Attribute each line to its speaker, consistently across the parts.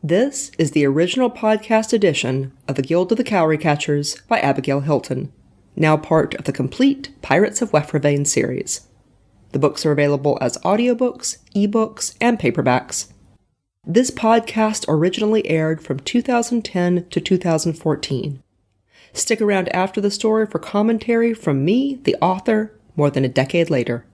Speaker 1: This is the original podcast edition of The Guild of the Cowry Catchers by Abigail Hilton, now part of the complete Pirates of Wefrevane series. The books are available as audiobooks, ebooks, and paperbacks. This podcast originally aired from 2010 to 2014. Stick around after the story for commentary from me, the author, more than a decade later.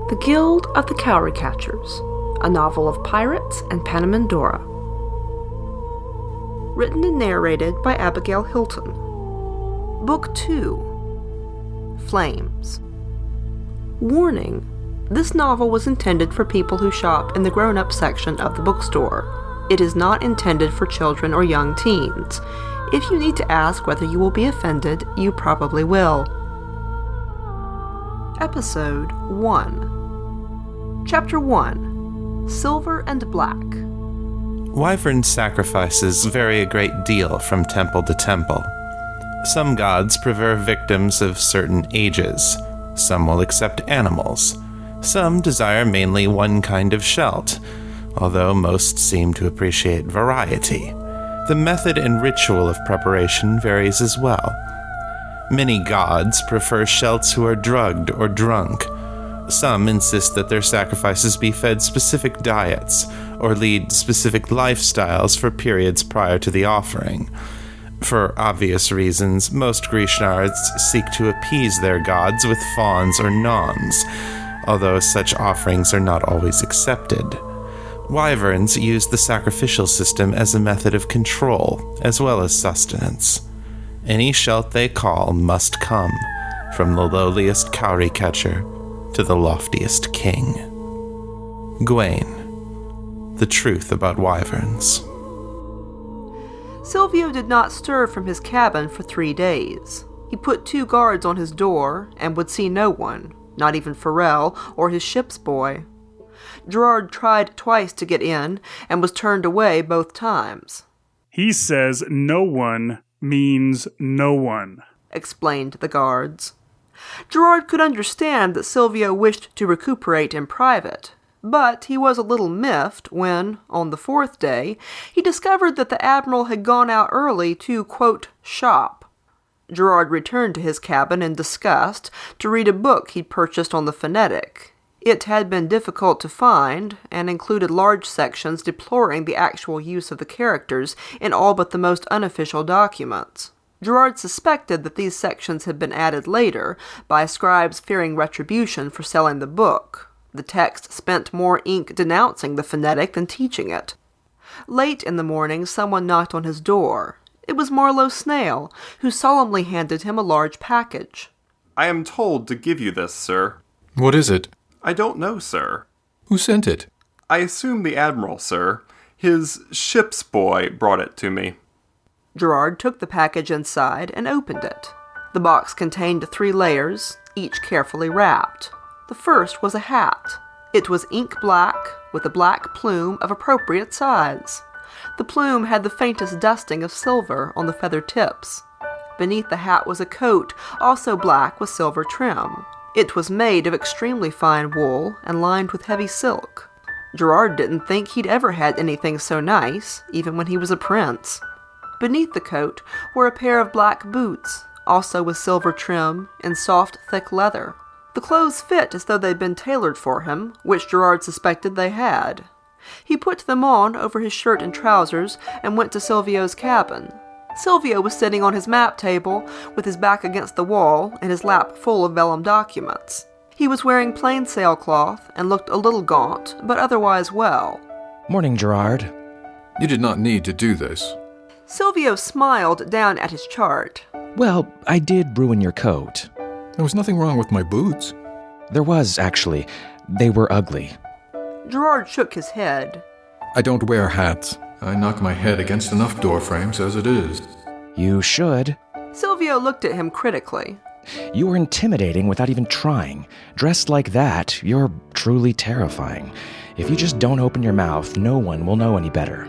Speaker 1: The Guild of the Cowry Catchers, a novel of pirates and Panamindorah. Written and narrated by Abigail Hilton. Book 2, Flames. Warning: this novel was intended for people who shop in the grown-up section of the bookstore. It is not intended for children or young teens. If you need to ask whether you will be offended, you probably will. Episode 1. Chapter 1. Silver and Black.
Speaker 2: Wyvern sacrifices vary a great deal from temple to temple. Some gods prefer victims of certain ages. Some will accept animals. Some desire mainly one kind of shelt, although most seem to appreciate variety. The method and ritual of preparation varies as well. Many gods prefer shelts who are drugged or drunk. Some insist that their sacrifices be fed specific diets or lead specific lifestyles for periods prior to the offering. For obvious reasons, most Grishnards seek to appease their gods with fawns or noms, although such offerings are not always accepted. Wyverns use the sacrificial system as a method of control, as well as sustenance. Any shelt they call must come, from the lowliest cowry catcher to the loftiest king. Gawain, the truth about wyverns.
Speaker 1: Silvio did not stir from his cabin for 3 days. He put 2 guards on his door and would see no one, not even Farrell or his ship's boy. Gerard tried twice to get in and was turned away both times.
Speaker 3: He says no one means no one,
Speaker 1: explained the guards. Gerard could understand that Silvio wished to recuperate in private, but he was a little miffed when, on the 4th day, he discovered that the Admiral had gone out early to, quote, shop. Gerard returned to his cabin in disgust to read a book he'd purchased on the phonetic. It had been difficult to find, and included large sections deploring the actual use of the characters in all but the most unofficial documents. Gerard suspected that these sections had been added later, by scribes fearing retribution for selling the book. The text spent more ink denouncing the phonetic than teaching it. Late in the morning, someone knocked on his door. It was Marlowe Snail, who solemnly handed him a large package.
Speaker 4: I am told to give you this, sir.
Speaker 5: What is it?
Speaker 4: I don't know, sir.
Speaker 5: Who sent it?
Speaker 4: I assume the Admiral, sir. His ship's boy brought it to me.
Speaker 1: Gerard took the package inside and opened it. The box contained 3 layers, each carefully wrapped. The first was a hat. It was ink black, with a black plume of appropriate size. The plume had the faintest dusting of silver on the feather tips. Beneath the hat was a coat, also black with silver trim. It was made of extremely fine wool and lined with heavy silk. Gerard didn't think he'd ever had anything so nice, even when he was a prince. Beneath the coat were a pair of black boots, also with silver trim and soft, thick leather. The clothes fit as though they'd been tailored for him, which Gerard suspected they had. He put them on over his shirt and trousers and went to Silvio's cabin. Silvio was sitting on his map table, with his back against the wall and his lap full of vellum documents. He was wearing plain sailcloth and looked a little gaunt, but otherwise well.
Speaker 6: Morning, Gerard.
Speaker 5: You did not need to do this.
Speaker 1: Silvio smiled down at his chart.
Speaker 6: Well, I did ruin your coat.
Speaker 5: There was nothing wrong with my boots.
Speaker 6: There was, actually. They were ugly.
Speaker 1: Gerard shook his head.
Speaker 5: I don't wear hats. I knock my head against enough door frames as it is.
Speaker 6: You should.
Speaker 1: Silvio looked at him critically.
Speaker 6: You were intimidating without even trying. Dressed like that, you're truly terrifying. If you just don't open your mouth, no one will know any better.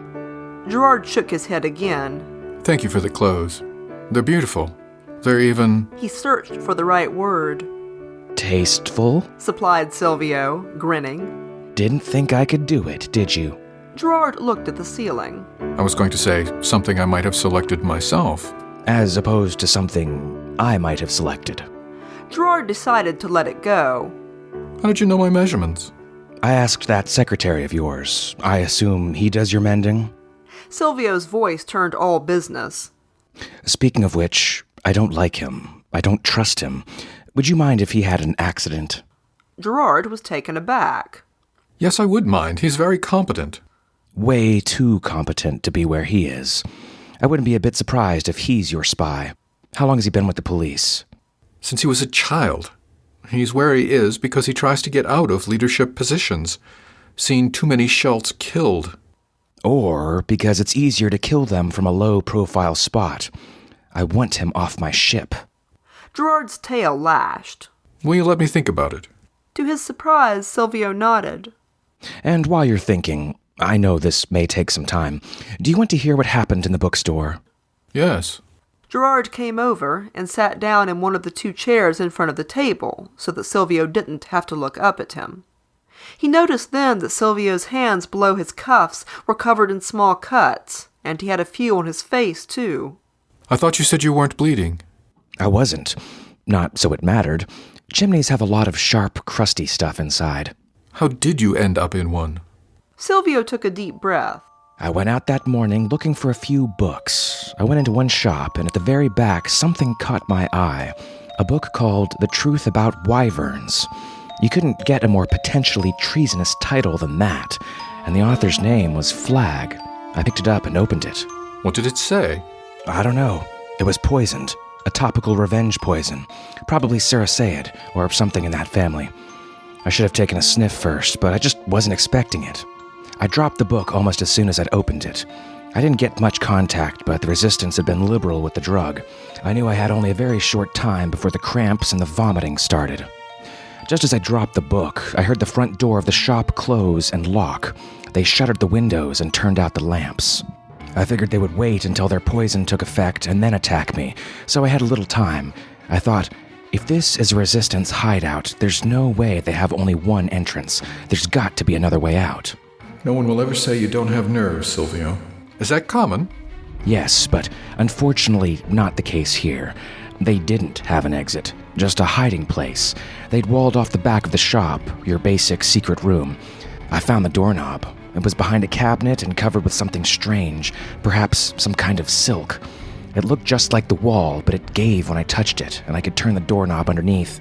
Speaker 1: Gerard shook his head again.
Speaker 5: Thank you for the clothes. They're beautiful. They're even...
Speaker 1: He searched for the right word.
Speaker 6: Tasteful?
Speaker 1: Supplied Silvio, grinning.
Speaker 6: Didn't think I could do it, did you?
Speaker 1: Gerard looked at the ceiling.
Speaker 5: I was going to say something I might have selected myself.
Speaker 6: As opposed to something I might have selected.
Speaker 1: Gerard decided to let it go.
Speaker 5: How did you know my measurements?
Speaker 6: I asked that secretary of yours. I assume he does your mending?
Speaker 1: Silvio's voice turned all business.
Speaker 6: Speaking of which, I don't like him. I don't trust him. Would you mind if he had an accident?
Speaker 1: Gerard was taken aback.
Speaker 5: Yes, I would mind. He's very competent.
Speaker 6: Way too competent to be where he is. I wouldn't be a bit surprised if he's your spy. How long has he been with the police?
Speaker 5: Since he was a child. He's where he is because he tries to get out of leadership positions. Seen too many Schultz killed.
Speaker 6: Or because it's easier to kill them from a low-profile spot. I want him off my ship.
Speaker 1: Gerard's tail lashed.
Speaker 5: Will you let me think about it?
Speaker 1: To his surprise, Silvio nodded.
Speaker 6: And while you're thinking, I know this may take some time. Do you want to hear what happened in the bookstore?
Speaker 5: Yes.
Speaker 1: Gerard came over and sat down in one of the two chairs in front of the table so that Silvio didn't have to look up at him. He noticed then that Silvio's hands below his cuffs were covered in small cuts, and he had a few on his face, too.
Speaker 5: I thought you said you weren't bleeding.
Speaker 6: I wasn't. Not so it mattered. Chimneys have a lot of sharp, crusty stuff inside.
Speaker 5: How did you end up in one?
Speaker 1: Silvio took a deep breath.
Speaker 6: I went out that morning looking for a few books. I went into one shop, and at the very back, something caught my eye. A book called The Truth About Wyverns. You couldn't get a more potentially treasonous title than that, and the author's name was Flag. I picked it up and opened it.
Speaker 5: What did it say?
Speaker 6: I don't know. It was poisoned. A topical revenge poison. Probably Saraceid, or something in that family. I should have taken a sniff first, but I just wasn't expecting it. I dropped the book almost as soon as I'd opened it. I didn't get much contact, but the resistance had been liberal with the drug. I knew I had only a very short time before the cramps and the vomiting started. Just as I dropped the book, I heard the front door of the shop close and lock. They shuttered the windows and turned out the lamps. I figured they would wait until their poison took effect and then attack me, so I had a little time. I thought, if this is a resistance hideout, there's no way they have only one entrance. There's got to be another way out.
Speaker 5: No one will ever say you don't have nerves, Silvio. Is that common?
Speaker 6: Yes, but unfortunately not the case here. They didn't have an exit, just a hiding place. They'd walled off the back of the shop, your basic secret room. I found the doorknob. It was behind a cabinet and covered with something strange, perhaps some kind of silk. It looked just like the wall, but it gave when I touched it, and I could turn the doorknob underneath.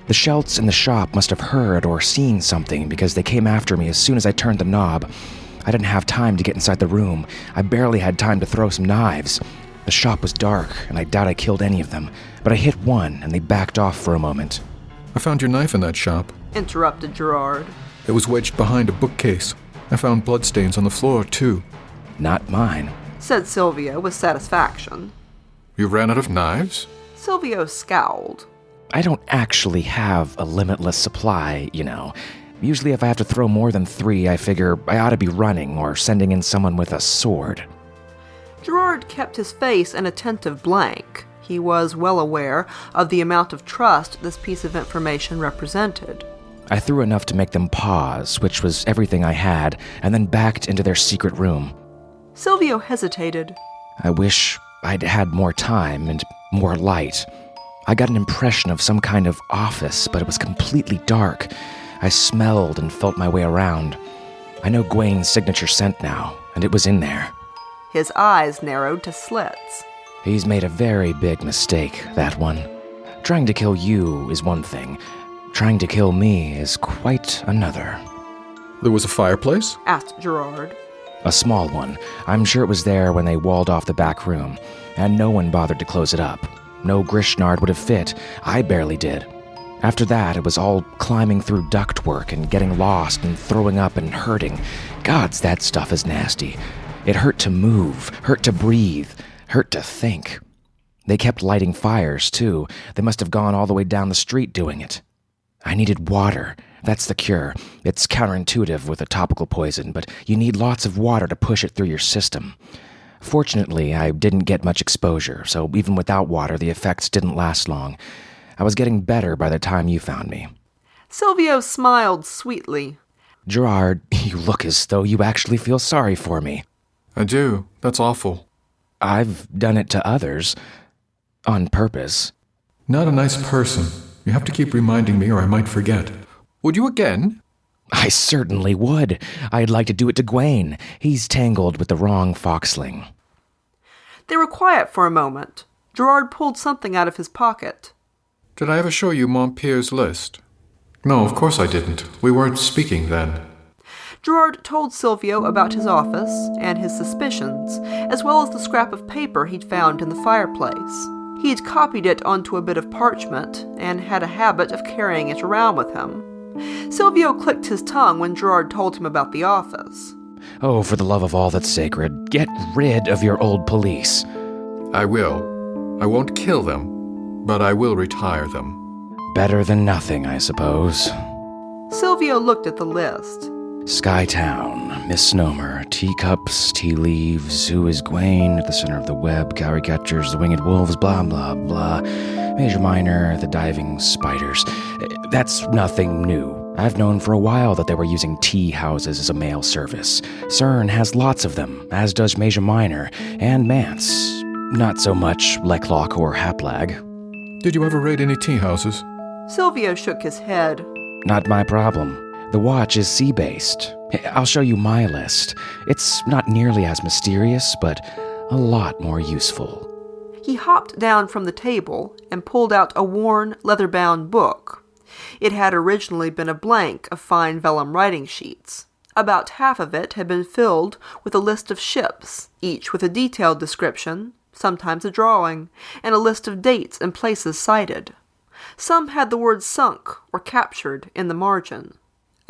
Speaker 6: The Schultz in the shop must have heard or seen something because they came after me as soon as I turned the knob. I didn't have time to get inside the room. I barely had time to throw some knives. The shop was dark, and I doubt I killed any of them, but I hit one, and they backed off for a moment.
Speaker 5: I found your knife in that shop.
Speaker 1: Interrupted Gerard.
Speaker 5: It was wedged behind a bookcase. I found bloodstains on the floor, too.
Speaker 6: Not mine,
Speaker 1: said Silvio with satisfaction.
Speaker 5: You ran out of knives?
Speaker 1: Silvio scowled.
Speaker 6: I don't actually have a limitless supply, you know. Usually if I have to throw more than 3, I figure I ought to be running or sending in someone with a sword.
Speaker 1: Gerard kept his face an attentive blank. He was well aware of the amount of trust this piece of information represented.
Speaker 6: I threw enough to make them pause, which was everything I had, and then backed into their secret room.
Speaker 1: Silvio hesitated.
Speaker 6: I wish I'd had more time and more light. I got an impression of some kind of office, but it was completely dark. I smelled and felt my way around. I know Gwain's signature scent now, and it was in there.
Speaker 1: His eyes narrowed to slits.
Speaker 6: He's made a very big mistake, that one. Trying to kill you is one thing. Trying to kill me is quite another.
Speaker 5: There was a fireplace?
Speaker 1: Asked Gerard.
Speaker 6: A small one. I'm sure it was there when they walled off the back room, and no one bothered to close it up. No Grishnard would have fit. I barely did. After that, it was all climbing through ductwork and getting lost and throwing up and hurting. Gods, that stuff is nasty. It hurt to move, hurt to breathe, hurt to think. They kept lighting fires, too. They must have gone all the way down the street doing it. I needed water. That's the cure. It's counterintuitive with a topical poison, but you need lots of water to push it through your system. Fortunately, I didn't get much exposure, so even without water, the effects didn't last long. I was getting better by the time you found me.
Speaker 1: Silvio smiled sweetly.
Speaker 6: Gerard, you look as though you actually feel sorry for me.
Speaker 5: I do. That's awful.
Speaker 6: I've done it to others. On purpose.
Speaker 5: Not a nice person. You have to keep reminding me or I might forget. Would you again?
Speaker 6: I certainly would. I'd like to do it to Gawain. He's tangled with the wrong foxling.
Speaker 1: They were quiet for a moment. Gerard pulled something out of his pocket.
Speaker 5: Did I ever show you Montpierre's list? No, of course I didn't. We weren't speaking then.
Speaker 1: Gerard told Silvio about his office and his suspicions, as well as the scrap of paper he'd found in the fireplace. He'd copied it onto a bit of parchment and had a habit of carrying it around with him. Silvio clicked his tongue when Gerard told him about the office.
Speaker 6: Oh, for the love of all that's sacred, get rid of your old police.
Speaker 5: I will. I won't kill them, but I will retire them.
Speaker 6: Better than nothing, I suppose.
Speaker 1: Silvio looked at the list.
Speaker 6: Skytown, Misnomer, Teacups, Tea Leaves, Who is Gawain, at the center of the web, Cowry Catchers, the Winged Wolves, blah, blah, blah, Major Minor, the Diving Spiders. That's nothing new. I've known for a while that they were using tea houses as a mail service. CERN has lots of them, as does Major Minor, and Mance. Not so much Lecklock or Haplag.
Speaker 5: Did you ever raid any tea houses?
Speaker 1: Silvio shook his head.
Speaker 6: Not my problem. The watch is sea-based. I'll show you my list. It's not nearly as mysterious, but a lot more useful.
Speaker 1: He hopped down from the table and pulled out a worn, leather-bound book. It had originally been a blank of fine vellum writing sheets. About half of it had been filled with a list of ships, each with a detailed description, sometimes a drawing, and a list of dates and places cited. Some had the word sunk or captured in the margin.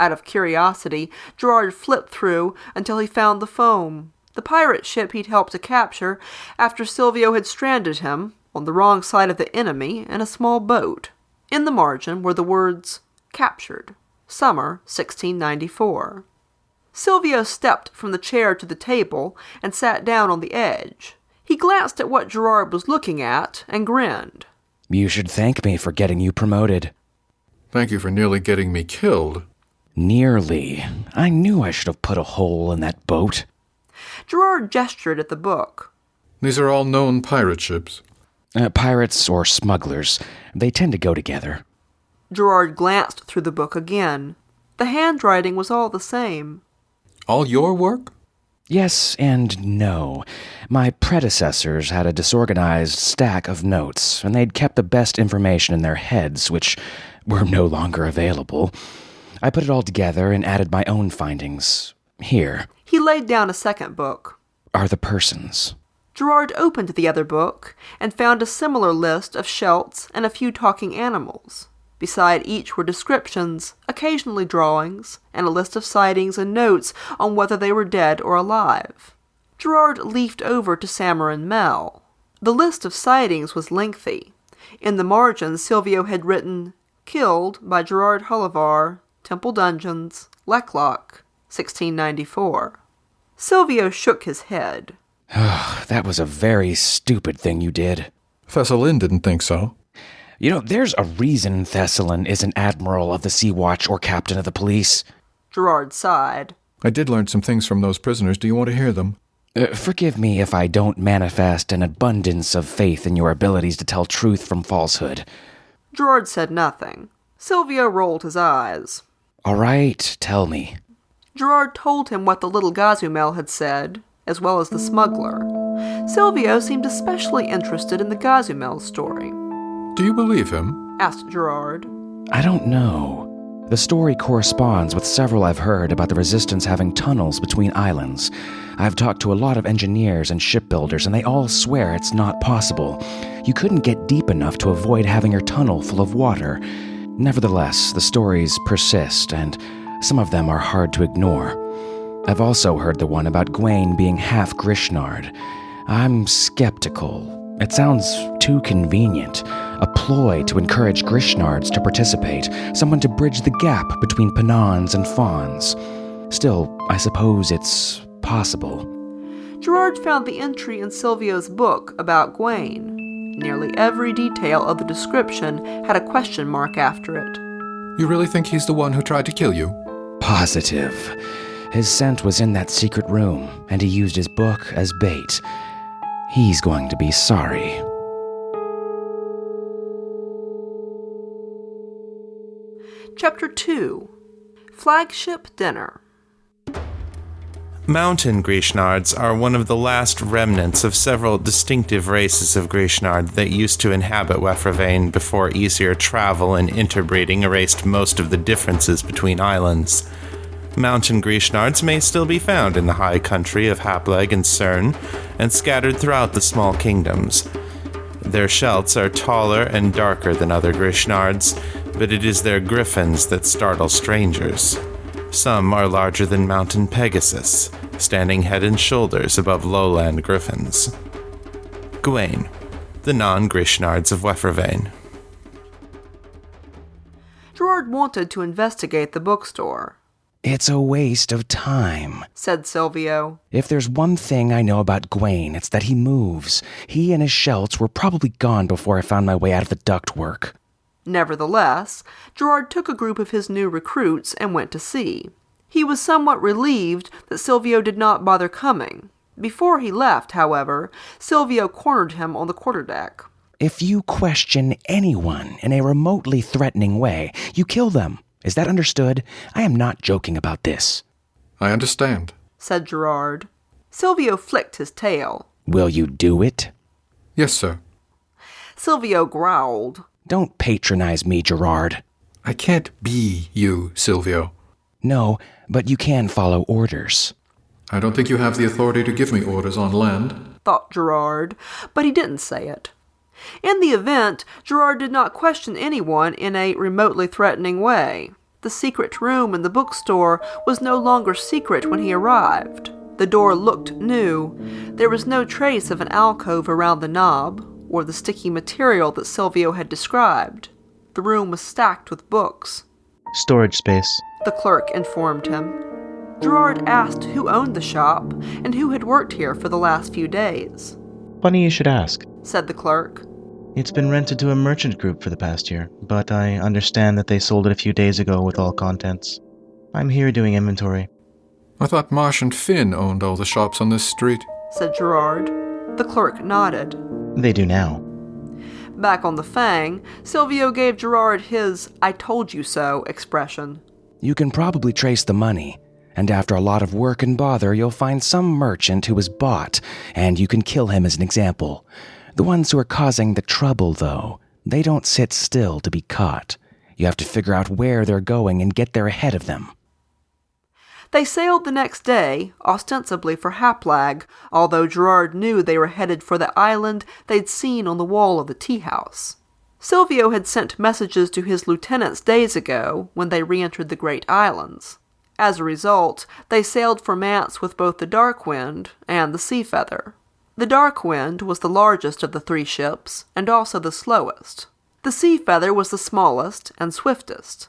Speaker 1: Out of curiosity, Gerard flipped through until he found the Foam, the pirate ship he'd helped to capture after Silvio had stranded him on the wrong side of the enemy in a small boat. In the margin were the words, "Captured, summer 1694. Silvio stepped from the chair to the table and sat down on the edge. He glanced at what Gerard was looking at and grinned.
Speaker 6: You should thank me for getting you promoted.
Speaker 5: Thank you for nearly getting me killed.
Speaker 6: Nearly. I knew I should have put a hole in that boat.
Speaker 1: Gerard gestured at the book.
Speaker 5: These are all known pirate ships.
Speaker 6: Pirates or smugglers. They tend to go together.
Speaker 1: Gerard glanced through the book again. The handwriting was all the same.
Speaker 5: All your work?
Speaker 6: Yes and no. My predecessors had a disorganized stack of notes, and they'd kept the best information in their heads, which were no longer available. I put it all together and added my own findings. Here.
Speaker 1: He laid down a second book.
Speaker 6: Are the persons.
Speaker 1: Gerard opened the other book and found a similar list of shelts and a few talking animals. Beside each were descriptions, occasionally drawings, and a list of sightings and notes on whether they were dead or alive. Gerard leafed over to Samarin Mel. The list of sightings was lengthy. In the margin, Silvio had written, "Killed by Gerard Hullivar, Temple Dungeons, Lecklock, 1694. Silvio shook his head.
Speaker 6: That was a very stupid thing you did.
Speaker 5: Thessalin didn't think so.
Speaker 6: You know, there's a reason Thessalin isn't admiral of the Sea Watch or captain of the police.
Speaker 1: Gerard sighed.
Speaker 5: I did learn some things from those prisoners. Do you want to hear them?
Speaker 6: Forgive me if I don't manifest an abundance of faith in your abilities to tell truth from falsehood.
Speaker 1: Gerard said nothing. Silvio rolled his eyes.
Speaker 6: All right, tell me.
Speaker 1: Gerard told him what the little Gazumel had said, as well as the smuggler. Silvio seemed especially interested in the Gazumel's story.
Speaker 5: Do you believe him?
Speaker 1: Asked Gerard.
Speaker 6: I don't know. The story corresponds with several I've heard about the Resistance having tunnels between islands. I've talked to a lot of engineers and shipbuilders, and they all swear it's not possible. You couldn't get deep enough to avoid having your tunnel full of water. Nevertheless, the stories persist, and some of them are hard to ignore. I've also heard the one about Gawain being half Grishnard. I'm skeptical. It sounds too convenient. A ploy to encourage Grishnards to participate, someone to bridge the gap between Panans and Fauns. Still, I suppose it's possible.
Speaker 1: Gerard found the entry in Silvio's book about Gawain. Nearly every detail of the description had a question mark after it.
Speaker 5: You really think he's the one who tried to kill you?
Speaker 6: Positive. His scent was in that secret room, and he used his book as bait. He's going to be sorry.
Speaker 1: Chapter 2. Flagship Dinner.
Speaker 2: Mountain Grishnards are one of the last remnants of several distinctive races of Grishnard that used to inhabit Wefravain before easier travel and interbreeding erased most of the differences between islands. Mountain Grishnards may still be found in the high country of Hapleg and Cern, and scattered throughout the small kingdoms. Their shelts are taller and darker than other Grishnards, but it is their griffins that startle strangers. Some are larger than Mountain Pegasus, standing head and shoulders above lowland griffins. Gawain, the non-Grishnards of Wefravain.
Speaker 1: Gerard wanted to investigate the bookstore.
Speaker 6: It's a waste of time,
Speaker 1: said Silvio.
Speaker 6: If there's one thing I know about Gawain, it's that he moves. He and his shelts were probably gone before I found my way out of the ductwork.
Speaker 1: Nevertheless, Gerard took a group of his new recruits and went to see. He was somewhat relieved that Silvio did not bother coming. Before he left, however, Silvio cornered him on the quarterdeck.
Speaker 6: If you question anyone in a remotely threatening way, you kill them. Is that understood? I am not joking about this.
Speaker 5: I understand,
Speaker 1: said Gerard. Silvio flicked his tail.
Speaker 6: Will you do it?
Speaker 5: Yes, sir.
Speaker 1: Silvio growled.
Speaker 6: Don't patronize me, Gerard.
Speaker 5: I can't be you, Silvio.
Speaker 6: No, but you can follow orders.
Speaker 5: I don't think you have the authority to give me orders on land,
Speaker 1: thought Gerard, but he didn't say it. In the event, Gerard did not question anyone in a remotely threatening way. The secret room in the bookstore was no longer secret when he arrived. The door looked new. There was no trace of an alcove around the knob, or the sticky material that Silvio had described. The room was stacked with books.
Speaker 7: Storage space,
Speaker 1: the clerk informed him. Gerard asked who owned the shop and who had worked here for the last few days.
Speaker 7: Funny you should ask,
Speaker 1: said the clerk.
Speaker 7: It's been rented to a merchant group for the past year, but I understand that they sold it a few days ago with all contents. I'm here doing inventory.
Speaker 5: I thought Marsh and Finn owned all the shops on this street,
Speaker 1: said Gerard. The clerk nodded.
Speaker 7: They do now.
Speaker 1: Back on the Fang, Silvio gave Gerard his "I told you so" expression.
Speaker 6: You can probably trace the money, and after a lot of work and bother, you'll find some merchant who was bought, and you can kill him as an example. The ones who are causing the trouble, though, they don't sit still to be caught. You have to figure out where they're going and get there ahead of them.
Speaker 1: They sailed the next day, ostensibly for Haplag, although Gerard knew they were headed for the island they'd seen on the wall of the tea-house. Silvio had sent messages to his lieutenants days ago when they re-entered the Great Islands. As a result, they sailed for Manse with both the Dark Wind and the Sea Feather. The Dark Wind was the largest of the three ships, and also the slowest. The Sea Feather was the smallest and swiftest.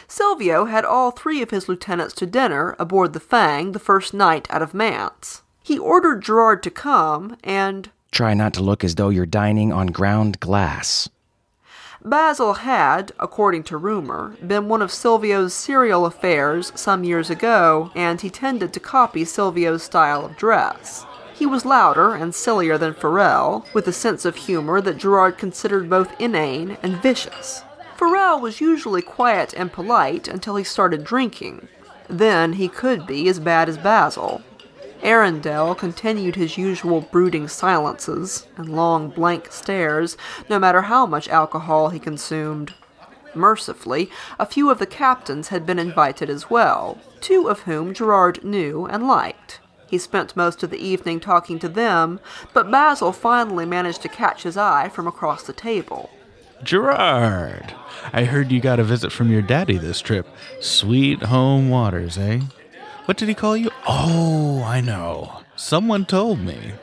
Speaker 1: Silvio had all three of his lieutenants to dinner aboard the Fang the first night out of Manse. He ordered Gerard to come, and
Speaker 6: try not to look as though you're dining on ground glass.
Speaker 1: Basil had, according to rumor, been one of Silvio's serial affairs some years ago, and he tended to copy Silvio's style of dress. He was louder and sillier than Farrell, with a sense of humor that Gerard considered both inane and vicious. Farrell was usually quiet and polite until he started drinking. Then he could be as bad as Basil. Arundel continued his usual brooding silences and long blank stares, no matter how much alcohol he consumed. Mercifully, a few of the captains had been invited as well, two of whom Gerard knew and liked. He spent most of the evening talking to them, but Basil finally managed to catch his eye from across the table.
Speaker 8: Gerard, I heard you got a visit from your daddy this trip. Sweet home waters, eh? What did he call you? Oh, I know. Someone told me.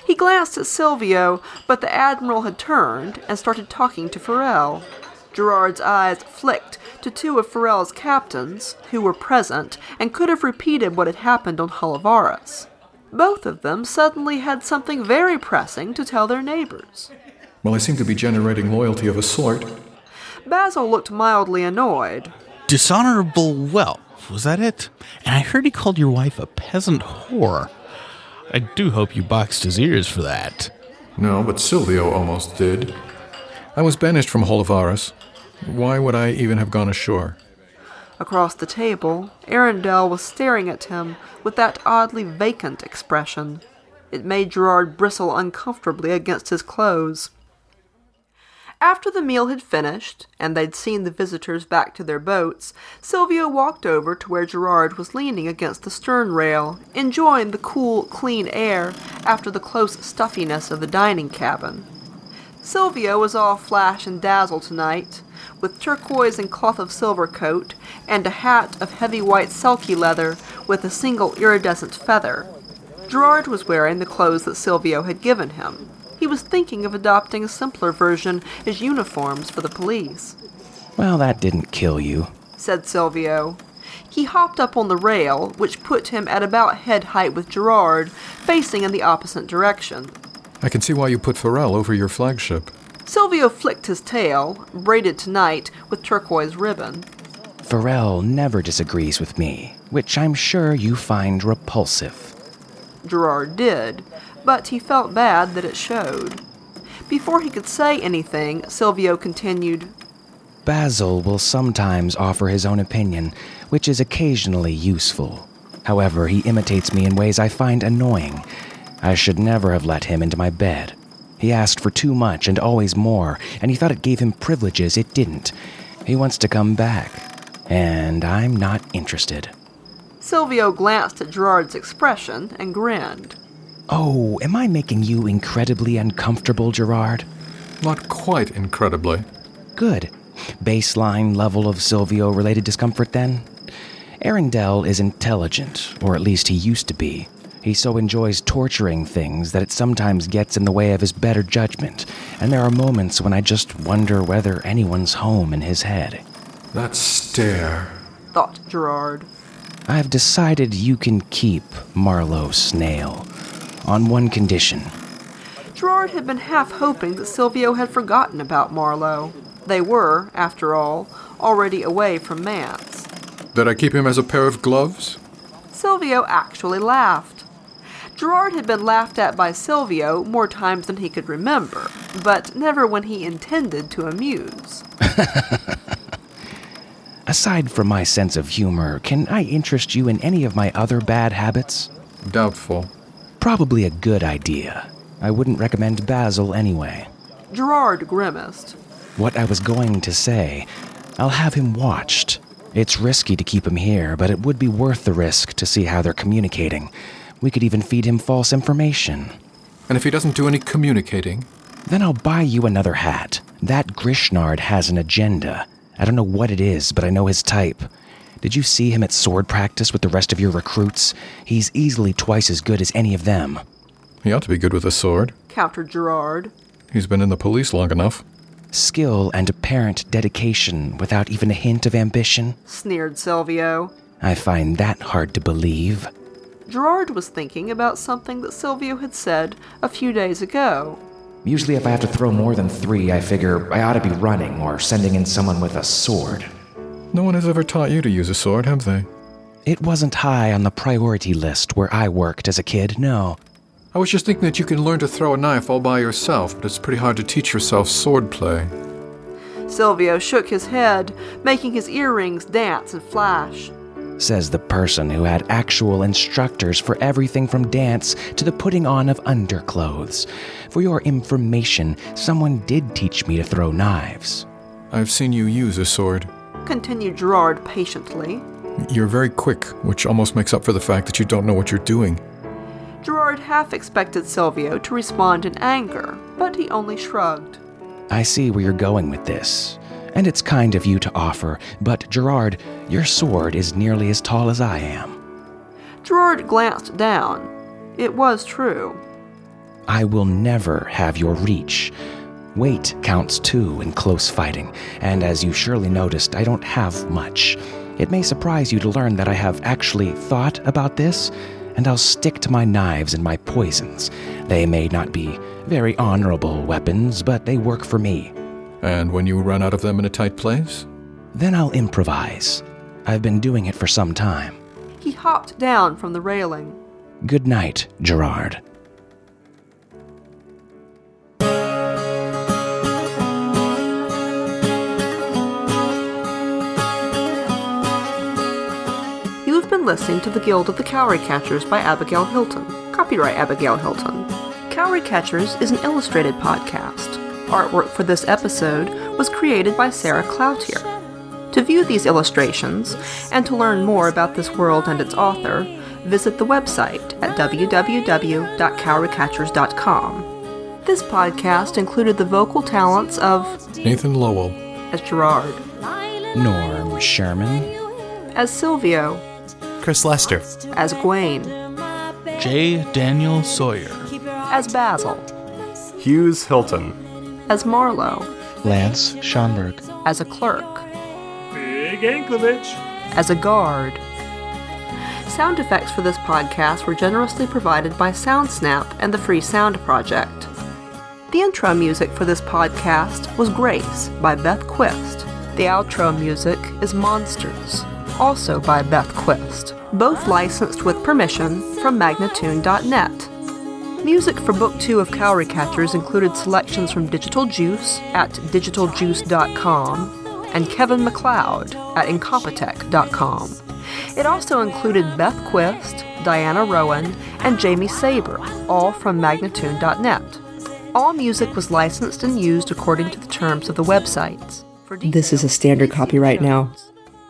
Speaker 1: He glanced at Silvio, but the Admiral had turned and started talking to Farrell. Gerard's eyes flicked to two of Farrell's captains, who were present and could have repeated what had happened on Hullavaras. Both of them suddenly had something very pressing to tell their neighbors.
Speaker 5: Well, I seem to be generating loyalty of a sort.
Speaker 1: Basil looked mildly annoyed.
Speaker 8: Dishonorable wealth, was that it? And I heard he called your wife a peasant whore. I do hope you boxed his ears for that.
Speaker 5: No, but Silvio almost did. I was banished from Holivaris. Why would I even have gone ashore?
Speaker 1: Across the table, Arundel was staring at him with that oddly vacant expression. It made Gerard bristle uncomfortably against his clothes. After the meal had finished, and they'd seen the visitors back to their boats, Silvio walked over to where Gerard was leaning against the stern rail, enjoying the cool, clean air after the close stuffiness of the dining cabin. Silvio was all flash and dazzle tonight, with turquoise and cloth of silver coat, and a hat of heavy white sulky leather with a single iridescent feather. Gerard was wearing the clothes that Silvio had given him. He was thinking of adopting a simpler version as uniforms for the police.
Speaker 6: Well, that didn't kill you,
Speaker 1: said Silvio. He hopped up on the rail, which put him at about head height with Gerard, facing in the opposite direction.
Speaker 5: I can see why you put Pharrell over your flagship.
Speaker 1: Silvio flicked his tail, braided tonight with turquoise ribbon.
Speaker 6: Pharrell never disagrees with me, which I'm sure you find repulsive.
Speaker 1: Gerard did, but he felt bad that it showed. Before he could say anything, Silvio continued,
Speaker 6: Basil will sometimes offer his own opinion, which is occasionally useful. However, he imitates me in ways I find annoying. I should never have let him into my bed. He asked for too much and always more, and he thought it gave him privileges it didn't. He wants to come back, and I'm not interested.
Speaker 1: Silvio glanced at Gerard's expression and grinned.
Speaker 6: Oh, am I making you incredibly uncomfortable, Gerard?
Speaker 5: Not quite incredibly.
Speaker 6: Good. Baseline level of Silvio-related discomfort, then? Arundel is intelligent, or at least he used to be. He so enjoys torturing things that it sometimes gets in the way of his better judgment, and there are moments when I just wonder whether anyone's home in his head.
Speaker 5: That stare,
Speaker 1: thought Gerard.
Speaker 6: I've decided you can keep Marlowe Snail, on one condition.
Speaker 1: Gerard had been half hoping that Silvio had forgotten about Marlowe. They were, after all, already away from Mance.
Speaker 5: That I keep him as a pair of gloves?
Speaker 1: Silvio actually laughed. Gerard had been laughed at by Silvio more times than he could remember, but never when he intended to amuse.
Speaker 6: Aside from my sense of humor, can I interest you in any of my other bad habits?
Speaker 5: Doubtful.
Speaker 6: Probably a good idea. I wouldn't recommend Basil anyway.
Speaker 1: Gerard grimaced.
Speaker 6: What I was going to say, I'll have him watched. It's risky to keep him here, but it would be worth the risk to see how they're communicating. We could even feed him false information.
Speaker 5: And if he doesn't do any communicating?
Speaker 6: Then I'll buy you another hat. That Grishnard has an agenda. I don't know what it is, but I know his type. Did you see him at sword practice with the rest of your recruits? He's easily twice as good as any of them.
Speaker 5: He ought to be good with a sword,
Speaker 1: countered Gerard.
Speaker 5: He's been in the police long enough.
Speaker 6: Skill and apparent dedication without even a hint of ambition?
Speaker 1: Sneered Silvio.
Speaker 6: I find that hard to believe.
Speaker 1: Gerard was thinking about something that Silvio had said a few days ago.
Speaker 9: Usually if I have to throw more than 3, I figure I ought to be running or sending in someone with a sword.
Speaker 5: No one has ever taught you to use a sword, have they?
Speaker 6: It wasn't high on the priority list where I worked as a kid, no.
Speaker 5: I was just thinking that you can learn to throw a knife all by yourself, but it's pretty hard to teach yourself swordplay.
Speaker 1: Silvio shook his head, making his earrings dance and flash.
Speaker 6: Says the person who had actual instructors for everything from dance to the putting on of underclothes. For your information, someone did teach me to throw knives.
Speaker 5: I've seen you use a sword,
Speaker 1: continued Gerard patiently.
Speaker 5: You're very quick, which almost makes up for the fact that you don't know what you're doing.
Speaker 1: Gerard half expected Silvio to respond in anger, but he only shrugged.
Speaker 6: I see where you're going with this. And it's kind of you to offer, but Gerard, your sword is nearly as tall as I am.
Speaker 1: Gerard glanced down. It was true.
Speaker 6: I will never have your reach. Weight counts too in close fighting, and as you surely noticed, I don't have much. It may surprise you to learn that I have actually thought about this, and I'll stick to my knives and my poisons. They may not be very honorable weapons, but they work for me.
Speaker 5: And when you run out of them in a tight place?
Speaker 6: Then I'll improvise. I've been doing it for some time.
Speaker 1: He hopped down from the railing.
Speaker 6: Good night, Gerard.
Speaker 1: You have been listening to The Guild of the Cowry Catchers by Abigail Hilton. Copyright Abigail Hilton. Cowry Catchers is an illustrated podcast. Artwork for this episode was created by Sarah Cloutier. To view these illustrations, and to learn more about this world and its author, visit the website at www.cowrycatchers.com. This podcast included the vocal talents of
Speaker 5: Nathan Lowell
Speaker 1: as Gerard,
Speaker 6: Norm Sherman,
Speaker 1: as Silvio,
Speaker 2: Chris Lester,
Speaker 1: as Gwaine,
Speaker 8: J. Daniel Sawyer,
Speaker 1: as Basil,
Speaker 4: Hughes Hilton,
Speaker 1: as Marlowe,
Speaker 7: Lance Schonberg,
Speaker 1: as a clerk,
Speaker 3: Big Anklevich.
Speaker 1: as a guard. Sound effects for this podcast were generously provided by SoundSnap and the Free Sound Project. The intro music for this podcast was Grace by Beth Quist. The outro music is Monsters, also by Beth Quist, both licensed with permission from Magnatune.net. Music for Book 2 of Cowry Catchers included selections from Digital Juice at digitaljuice.com and Kevin MacLeod at Incompetech.com. It also included Beth Quist, Diana Rowan, and Jamie Saber, all from Magnatune.net. All music was licensed and used according to the terms of the websites. This is a standard copyright now.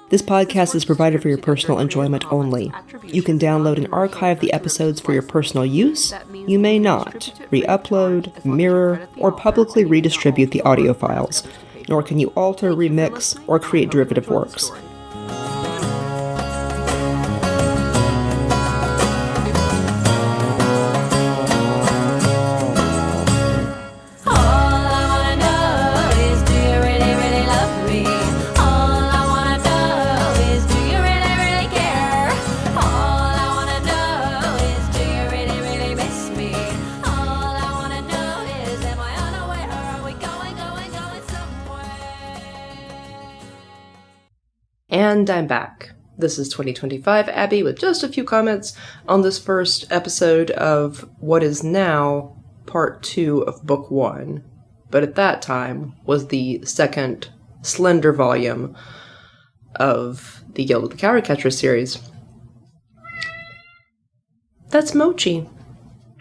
Speaker 1: This podcast is provided for your personal enjoyment only. You can download and archive the episodes for your personal use. You may not re-upload, mirror, or publicly redistribute the audio files, nor can you alter, remix, or create derivative works. And I'm back. This is 2025 Abby with just a few comments on this first episode of what is now part 2 of book 1, but at that time was the second slender volume of the Guild of the Cowry Catchers series. That's Mochi.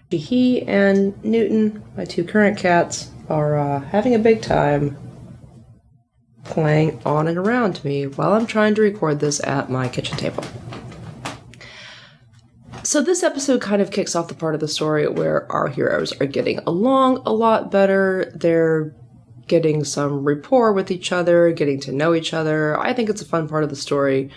Speaker 1: He and Newton, my two current cats, are having a big time playing on and around me while I'm trying to record this at my kitchen table. So this episode kind of kicks off the part of the story where our heroes are getting along a lot better. They're getting some rapport with each other, getting to know each other. I think it's a fun part of the story.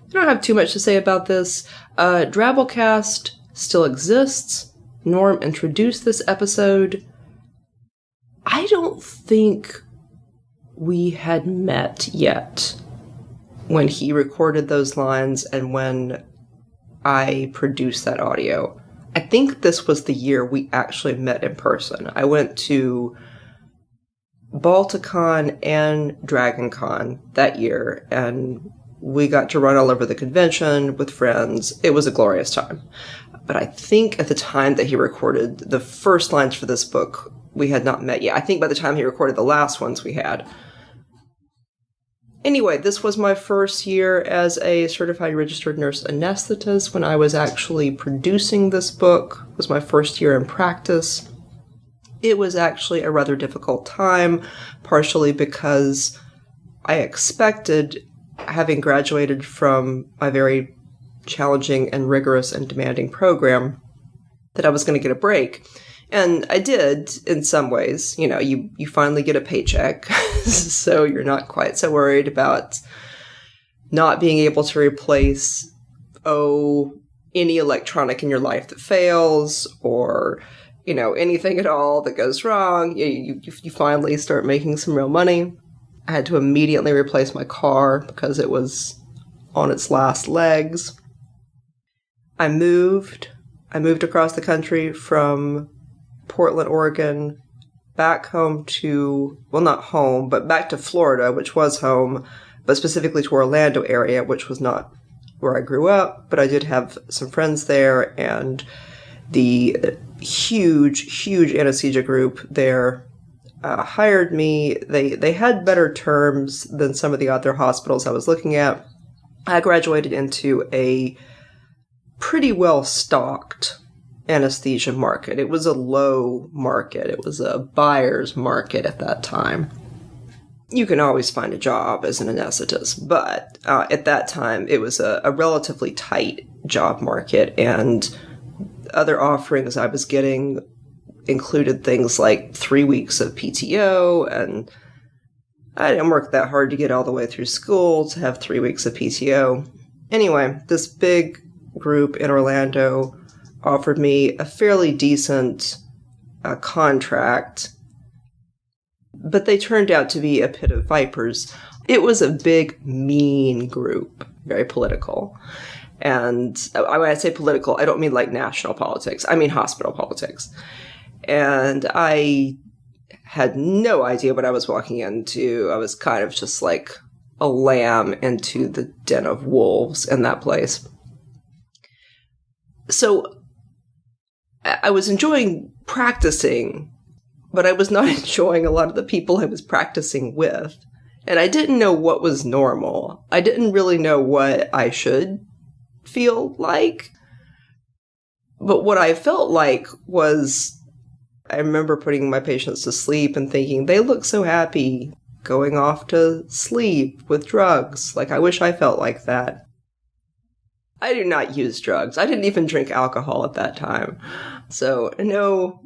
Speaker 1: I don't have too much to say about this. Drabblecast still exists. Norm introduced this episode. I don't think we had met yet when he recorded those lines and when I produced that audio. I think this was the year we actually met in person. I went to Balticon and DragonCon that year, and we got to run all over the convention with friends. It was a glorious time. But I think at the time that he recorded the first lines for this book, we had not met yet. I think by the time he recorded the last ones we had. Anyway, this was my first year as a certified registered nurse anesthetist when I was actually producing this book. It was my first year in practice. It was actually a rather difficult time, partially because I expected, having graduated from my very challenging and rigorous and demanding program, that I was going to get a break. And I did, in some ways. You know, you finally get a paycheck, so you're not quite so worried about not being able to replace, any electronic in your life that fails, or, anything at all that goes wrong. You finally start making some real money. I had to immediately replace my car because it was on its last legs. I moved. I moved across the country from Portland, Oregon, back home to, well, not home, but back to Florida, which was home, but specifically to Orlando area, which was not where I grew up, but I did have some friends there, and the huge anesthesia group there hired me. They had better terms than some of the other hospitals I was looking at. I graduated into a pretty well-stocked anesthesia market. It was a low market. It was a buyer's market at that time. You can always find a job as an anesthetist, but at that time, it was a relatively tight job market, and other offerings I was getting included things like 3 weeks of PTO, and I didn't work that hard to get all the way through school to have 3 weeks of PTO. Anyway, this big group in Orlando offered me a fairly decent contract, but they turned out to be a pit of vipers. It was a big, mean group, very political. And when I say political, I don't mean like national politics. I mean hospital politics. And I had no idea what I was walking into. I was kind of just like a lamb into the den of wolves in that place. So I was enjoying practicing, but I was not enjoying a lot of the people I was practicing with. And I didn't know what was normal. I didn't really know what I should feel like. But what I felt like was, I remember putting my patients to sleep and thinking, they look so happy going off to sleep with drugs. Like, I wish I felt like that. I do not use drugs. I didn't even drink alcohol at that time. So no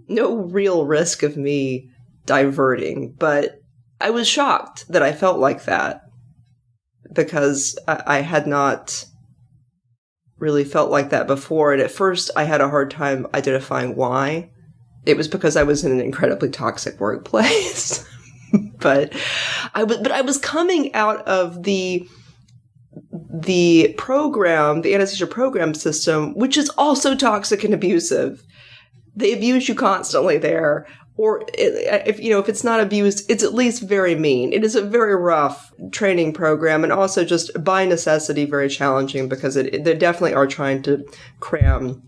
Speaker 1: real risk of me diverting. But I was shocked that I felt like that, because I had not really felt like that before. And at first I had a hard time identifying why. It was because I was in an incredibly toxic workplace. But I was coming out of the program, the anesthesia program system, which is also toxic and abusive. They abuse you constantly there. Or if it's not abused, it's at least very mean. It is a very rough training program, and also just by necessity very challenging, because they definitely are trying to cram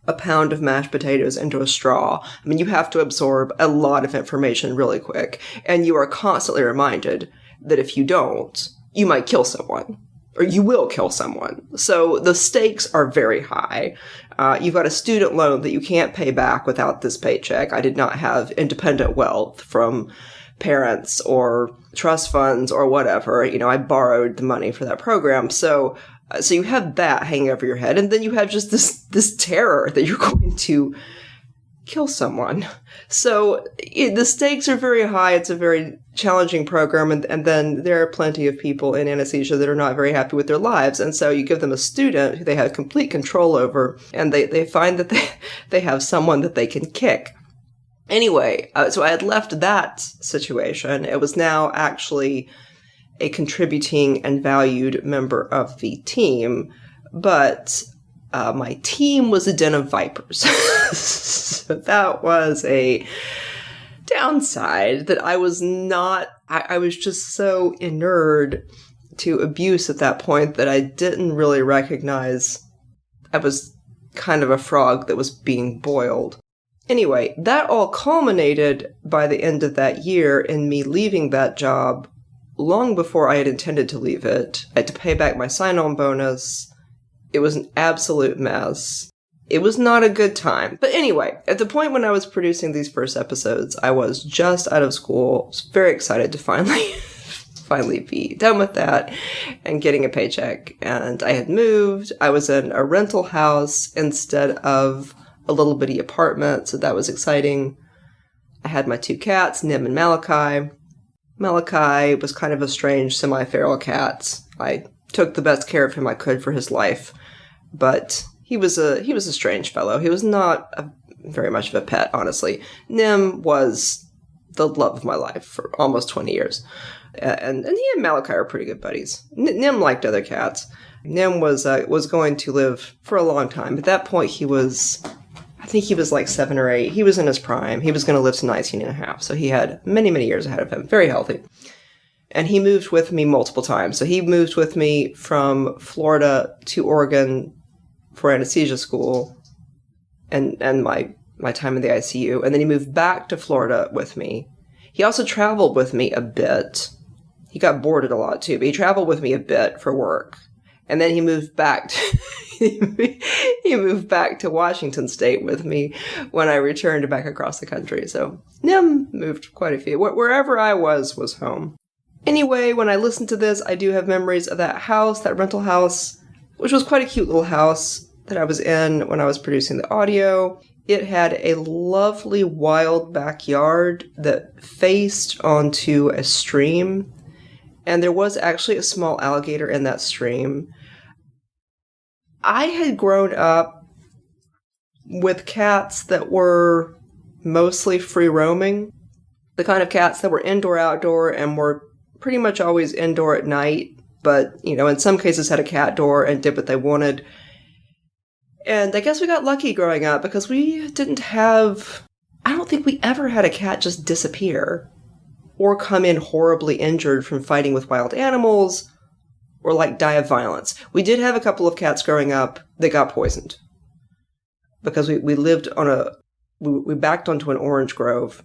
Speaker 1: a pound of mashed potatoes into a straw. I mean, you have to absorb a lot of information really quick, and you are constantly reminded that if you don't, you might kill someone, or you will kill someone. So the stakes are very high. You've got a student loan that you can't pay back without this paycheck. I did not have independent wealth from parents or trust funds or whatever. I borrowed the money for that program. So you have that hanging over your head, and then you have just this terror that you're going to kill someone. So the stakes are very high. It's a very challenging program, and then there are plenty of people in anesthesia that are not very happy with their lives, and so you give them a student who they have complete control over, and they find that they have someone that they can kick. Anyway, so I had left that situation. It was now actually a contributing and valued member of the team, but my team was a den of vipers. So that was a downside, that I was just so inured to abuse at that point that I didn't really recognize I was kind of a frog that was being boiled. Anyway, that all culminated by the end of that year in me leaving that job long before I had intended to leave it. I had to pay back my sign-on bonus. It was an absolute mess. It was not a good time. But anyway, at the point when I was producing these first episodes, I was just out of school. I was very excited to finally be done with that and getting a paycheck. And I had moved. I was in a rental house instead of a little bitty apartment, so that was exciting. I had my 2 cats, Nim and Malachi. Malachi was kind of a strange semi-feral cat. I took the best care of him I could for his life, but he was a strange fellow. He was not very much of a pet, honestly. Nim was the love of my life for almost 20 years. And he and Malachi are pretty good buddies. Nim liked other cats. Nim was going to live for a long time. At that point, I think he was like 7 or 8. He was in his prime. He was going to live to 19 and a half. So he had many, many years ahead of him. Very healthy. And he moved with me multiple times. So he moved with me from Florida to Oregon for anesthesia school and my time in the ICU. And then he moved back to Florida with me. He also traveled with me a bit. He got boarded a lot too, but he traveled with me a bit for work. And then he moved back to Washington State with me when I returned back across the country. So Nim moved quite a few. Wherever I was home. Anyway, when I listen to this, I do have memories of that house, that rental house, which was quite a cute little house that I was in when I was producing the audio. It had a lovely wild backyard that faced onto a stream, and there was actually a small alligator in that stream. I had grown up with cats that were mostly free roaming, the kind of cats that were indoor, outdoor, and were pretty much always indoor at night, but, in some cases had a cat door and did what they wanted. And I guess we got lucky growing up because we didn't have... I don't think we ever had a cat just disappear or come in horribly injured from fighting with wild animals or, die of violence. We did have a couple of cats growing up that got poisoned because we lived on we backed onto an orange grove.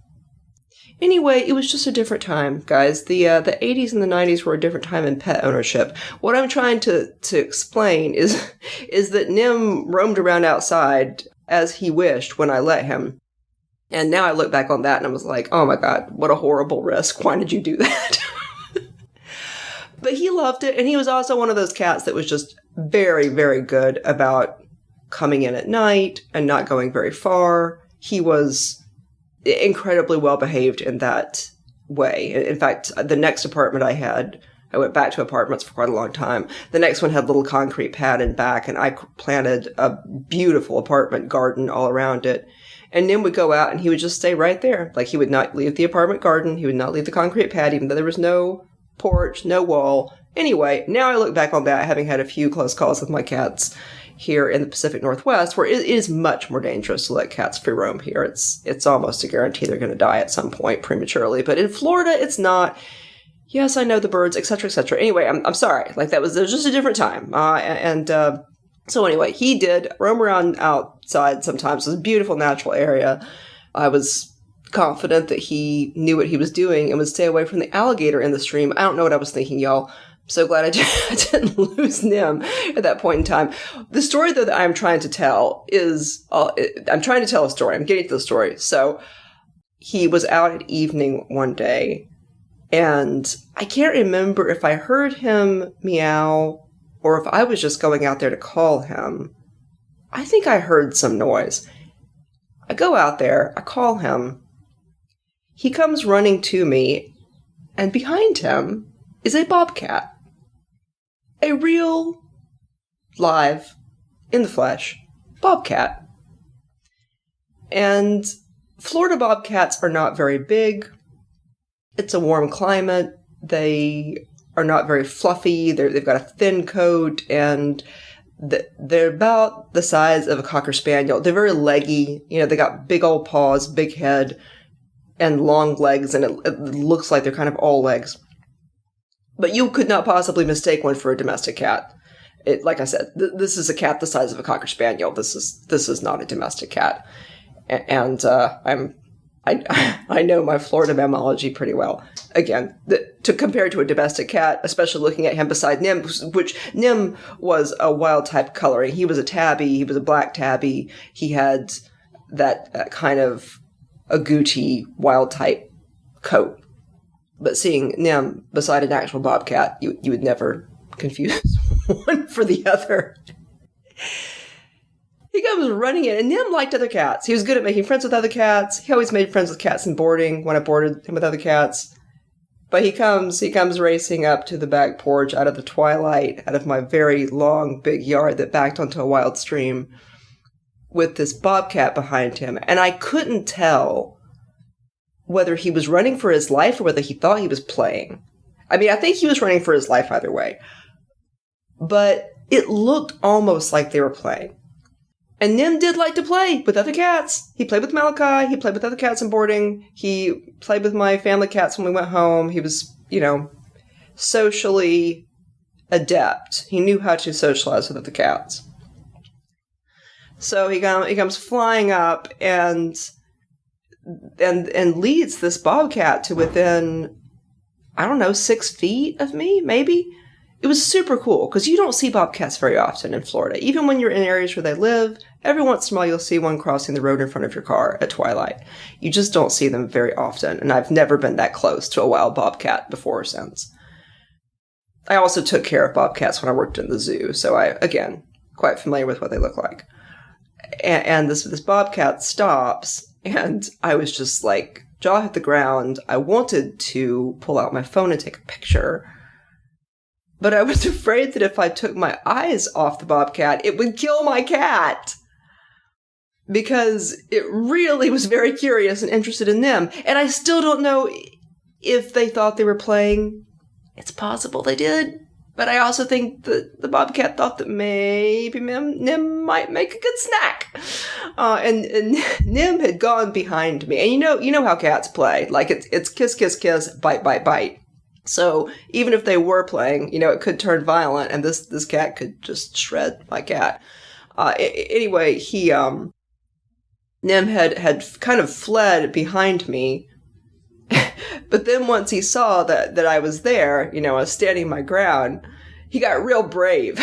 Speaker 1: Anyway, it was just a different time, guys. The 80s and the 90s were a different time in pet ownership. What I'm trying to explain is that Nim roamed around outside as he wished when I let him. And now I look back on that and I was like, oh my God, what a horrible risk. Why did you do that? But he loved it. And he was also one of those cats that was just very, very good about coming in at night and not going very far. He was incredibly well behaved in that way. In fact, the next apartment I went back to apartments for quite a long time. The next one had a little concrete pad in back, and I planted a beautiful apartment garden all around it. And Nim would go out and he would just stay right there. He would not leave the apartment garden. He would not leave the concrete pad, even though there was no porch, no wall. Anyway, now I look back on that, having had a few close calls with my cats here in the Pacific Northwest, where it is much more dangerous to let cats free roam here. It's almost a guarantee they're going to die at some point prematurely. But in Florida, it's not. Yes, I know the birds, etc., etc. Anyway, I'm sorry. There was just a different time. So anyway, he did roam around outside sometimes. It was a beautiful natural area. I was confident that he knew what he was doing and would stay away from the alligator in the stream. I don't know what I was thinking, y'all. I'm so glad I didn't lose Nim at that point in time. The story, though, that I'm trying to tell is, I'm trying to tell a story. I'm getting to the story. So he was out at evening one day, and I can't remember if I heard him meow or if I was just going out there to call him. I think I heard some noise. I go out there, I call him. He comes running to me, and behind him is a bobcat. A real, live, in the flesh, bobcat. And Florida bobcats are not very big. It's a warm climate. They are not very fluffy. They've got a thin coat, and they're about the size of a Cocker Spaniel. They're very leggy. They got big old paws, big head, and long legs, and it looks like they're kind of all legs. But you could not possibly mistake one for a domestic cat. Like I said, this is a cat the size of a Cocker Spaniel. This is not a domestic cat. And I know my Florida mammalogy pretty well. Again, to compare to a domestic cat, especially looking at him beside Nim, which Nim was a wild type coloring. He was a tabby. He was a black tabby. He had that kind of agouti wild type coat. But seeing Nim beside an actual bobcat, you would never confuse one for the other. He comes running in, and Nim liked other cats. He was good at making friends with other cats. He always made friends with cats in boarding when I boarded him with other cats. But he comes racing up to the back porch out of the twilight, out of my very long, big yard that backed onto a wild stream, with this bobcat behind him. And I couldn't tell whether he was running for his life or whether he thought he was playing. I mean, I think he was running for his life either way. But it looked almost like they were playing. And Nim did like to play with other cats. He played with Malachi. He played with other cats in boarding. He played with my family cats when we went home. He was, socially adept. He knew how to socialize with other cats. So he comes flying up and leads this bobcat to within, 6 feet of me, maybe. It was super cool because you don't see bobcats very often in Florida. Even when you're in areas where they live, every once in a while you'll see one crossing the road in front of your car at twilight. You just don't see them very often, and I've never been that close to a wild bobcat before or since. I also took care of bobcats when I worked in the zoo, so I, again, quite familiar with what they look like. And this bobcat stops, and I was just like, jaw hit the ground. I wanted to pull out my phone and take a picture, but I was afraid that if I took my eyes off the bobcat, it would kill my cat. Because it really was very curious and interested in them. And I still don't know if they thought they were playing. It's possible they did. But I also think that the bobcat thought that maybe Nim might make a good snack. And Nim had gone behind me. And you know how cats play. Like it's kiss, kiss, kiss, bite, bite, bite. So even if they were playing, it could turn violent, and this cat could just shred my cat. Anyway, Nim had kind of fled behind me, but then once he saw that I was there, I was standing my ground, he got real brave.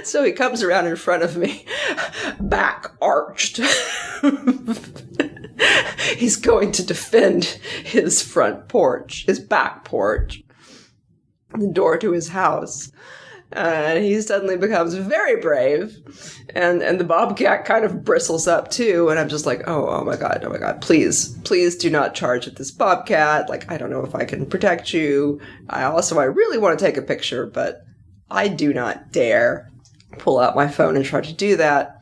Speaker 1: So he comes around in front of me, back arched. He's going to defend his front porch, his back porch, the door to his house. And he suddenly becomes very brave, and the bobcat kind of bristles up too, and I'm just like, oh my god, please do not charge at this bobcat. Like, I don't know if I can protect you. I really want to take a picture, but I do not dare pull out my phone and try to do that.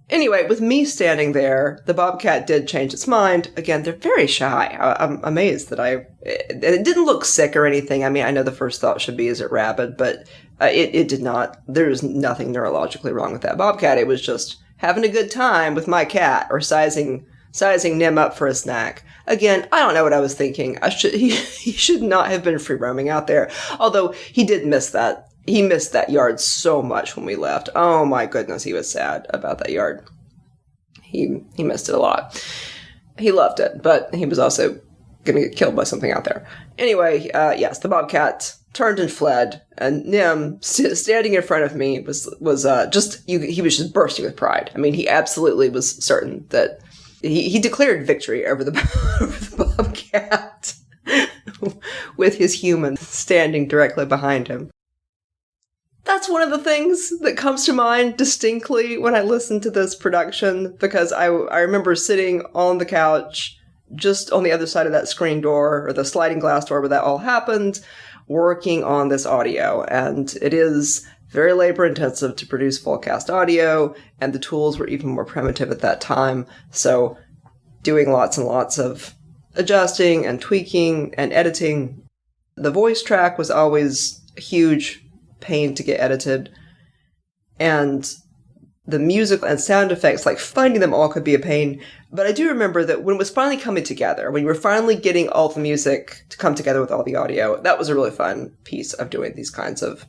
Speaker 1: Anyway, with me standing there, the bobcat did change its mind. Again, they're very shy. I'm amazed that it didn't look sick or anything. I mean, I know the first thought should be, is it rabid? But it did not. There was nothing neurologically wrong with that bobcat. It was just having a good time with my cat, or sizing Nim up for a snack. Again, I don't know what I was thinking. He should not have been free roaming out there. Although he did miss that. He missed that yard so much when we left. Oh my goodness, he was sad about that yard. He missed it a lot. He loved it, but he was also going to get killed by something out there. Anyway, yes, the bobcat turned and fled, and Nim, standing in front of me, was he was just bursting with pride. I mean, he absolutely was certain that he declared victory over the bobcat with his human standing directly behind him. That's one of the things that comes to mind distinctly when I listen to this production, because I remember sitting on the couch just on the other side of that screen door, or the sliding glass door where that all happened, working on this audio. And it is very labor intensive to produce full cast audio, and the tools were even more primitive at that time. So doing lots and lots of adjusting and tweaking and editing. The voice track was always a huge pain to get edited, and the music and sound effects, like finding them all, could be a pain. But I do remember that when it was finally coming together, when you were finally getting all the music to come together with all the audio, that was a really fun piece of doing these kinds of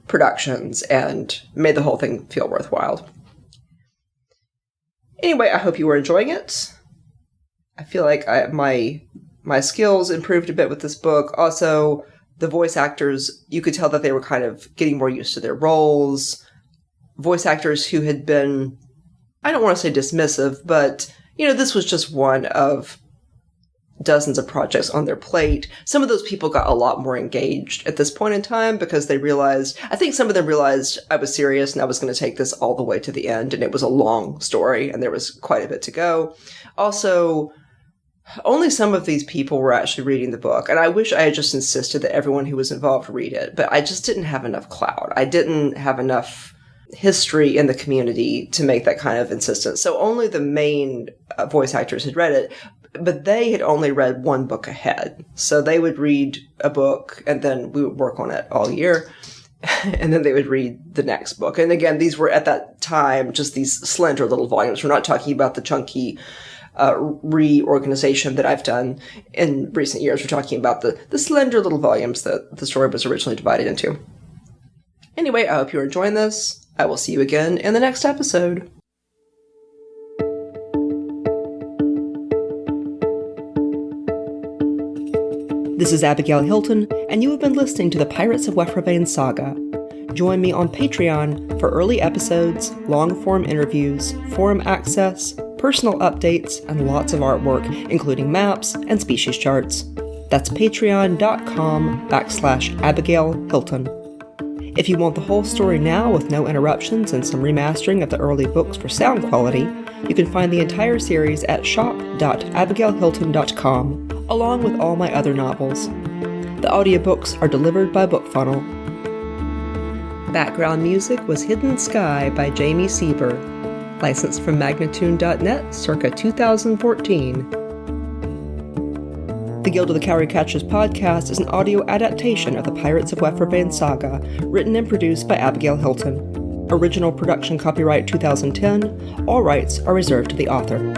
Speaker 1: productions, and made the whole thing feel worthwhile. Anyway, I hope you were enjoying it. I feel like my skills improved a bit with this book. Also, the voice actors, you could tell that they were kind of getting more used to their roles. Voice actors who had been, I don't want to say dismissive, but, this was just one of dozens of projects on their plate. Some of those people got a lot more engaged at this point in time, because they realized, I think some of them realized I was serious and I was going to take this all the way to the end, and it was a long story and there was quite a bit to go. Also, only some of these people were actually reading the book, and I wish I had just insisted that everyone who was involved read it, but I just didn't have enough clout. I didn't have enough history in the community to make that kind of insistence. So only the main voice actors had read it. But they had only read one book ahead. So they would read a book, and then we would work on it all year. And then they would read the next book. And again, these were at that time just these slender little volumes. We're not talking about the chunky reorganization that I've done in recent years. We're talking about the slender little volumes that the story was originally divided into. Anyway, I hope you're enjoying this. I will see you again in the next episode. This is Abigail Hilton, and you have been listening to the Pirates of Wefravain saga. Join me on Patreon for early episodes, long-form interviews, forum access, personal updates, and lots of artwork, including maps and species charts. That's patreon.com/Abigail Hilton. If you want the whole story now with no interruptions and some remastering of the early books for sound quality, you can find the entire series at shop.abigailhilton.com, along with all my other novels. The audiobooks are delivered by BookFunnel. Background music was Hidden Sky by Jamie Sieber, licensed from Magnatune.net circa 2014. The Guild of the Cowry Catchers podcast is an audio adaptation of the Pirates of Wefravain saga, written and produced by Abigail Hilton. Original production copyright 2010, all rights are reserved to the author.